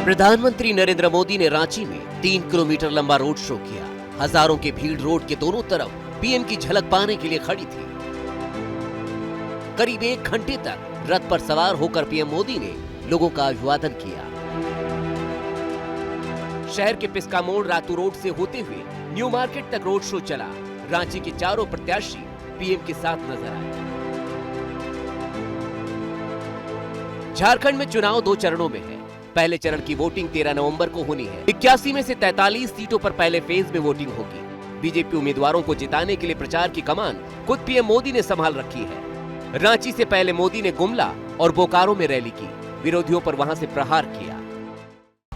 प्रधानमंत्री नरेंद्र मोदी ने रांची में 3 किलोमीटर लंबा रोड शो किया। हजारों की भीड़ रोड के दोनों तरफ पीएम की झलक पाने के लिए खड़ी थी। करीब 1 घंटे तक रथ पर सवार होकर पीएम मोदी ने लोगों का अभिवादन किया। शहर के पिस्का मोड़ रातू रोड से होते हुए न्यू मार्केट तक रोड शो चला। रांची के चारों प्रत्याशी पीएम के साथ नजर आए। झारखंड में चुनाव 2 चरणों में है। पहले चरण की वोटिंग 13 नवंबर को होनी है। 81 में से 43 सीटों पर पहले फेज में वोटिंग होगी। बीजेपी उम्मीदवारों को जिताने के लिए प्रचार की कमान खुद पीएम मोदी ने संभाल रखी है। रांची से पहले मोदी ने गुमला और बोकारो में रैली की, विरोधियों पर वहां से प्रहार किया।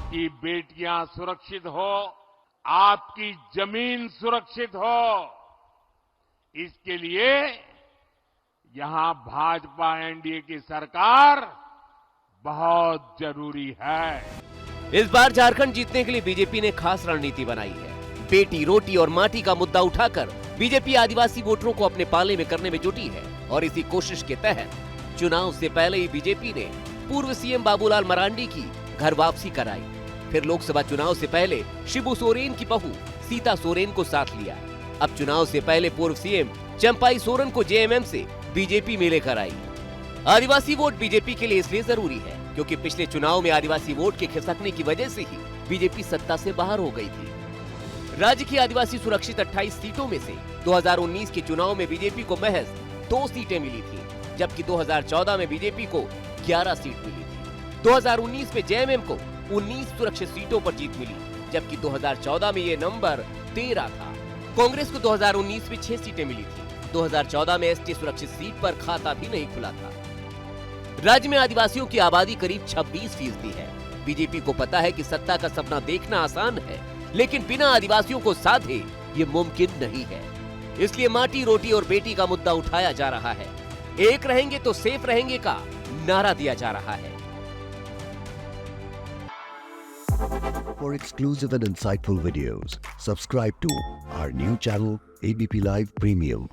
कि बेटियां सुरक्षित हो, आपकी जमीन सुरक्षित हो, इसके लिए यहां भाजपा एनडीए की सरकार बहुत जरूरी है। इस बार झारखंड जीतने के लिए बीजेपी ने खास रणनीति बनाई है। बेटी, रोटी और माटी का मुद्दा उठाकर बीजेपी आदिवासी वोटरों को अपने पाले में करने में जुटी है और इसी कोशिश के तहत चुनाव से पहले ही बीजेपी ने पूर्व सीएम बाबूलाल मरांडी की घर वापसी कराई। फिर लोकसभा चुनाव से पहले शिबू सोरेन की बहू सीता सोरेन को साथ लिया। अब चुनाव से पहले पूर्व सीएम चंपाई सोरेन को जेएमएम से बीजेपी में लेकर आई। आदिवासी वोट बीजेपी के लिए इसलिए जरूरी है क्योंकि पिछले चुनाव में आदिवासी वोट के खिसकने की वजह से ही बीजेपी सत्ता से बाहर हो गई थी। राज्य की आदिवासी सुरक्षित 28 सीटों में से 2019 के चुनाव में बीजेपी को महज 2 सीटें मिली थी, जबकि 2014 में बीजेपी को 11 सीट मिली थी। 2019 में जेएमएम को 19 सुरक्षित सीटों पर जीत मिली, जबकि 2014 में ये नंबर 13 था। कांग्रेस को 2019 में 6 सीटें मिली थी। 2014 में एसटी सुरक्षित सीट पर खाता भी नहीं खुला था। राज्य में आदिवासियों की आबादी करीब 26% है। बीजेपी को पता है कि सत्ता का सपना देखना आसान है, लेकिन बिना आदिवासियों को साधे ये मुमकिन नहीं है। इसलिए माटी, रोटी और बेटी का मुद्दा उठाया जा रहा है। एक रहेंगे तो सेफ रहेंगे का नारा दिया जा रहा है। For exclusive and insightful videos, subscribe to our new channel ABP Live Premium.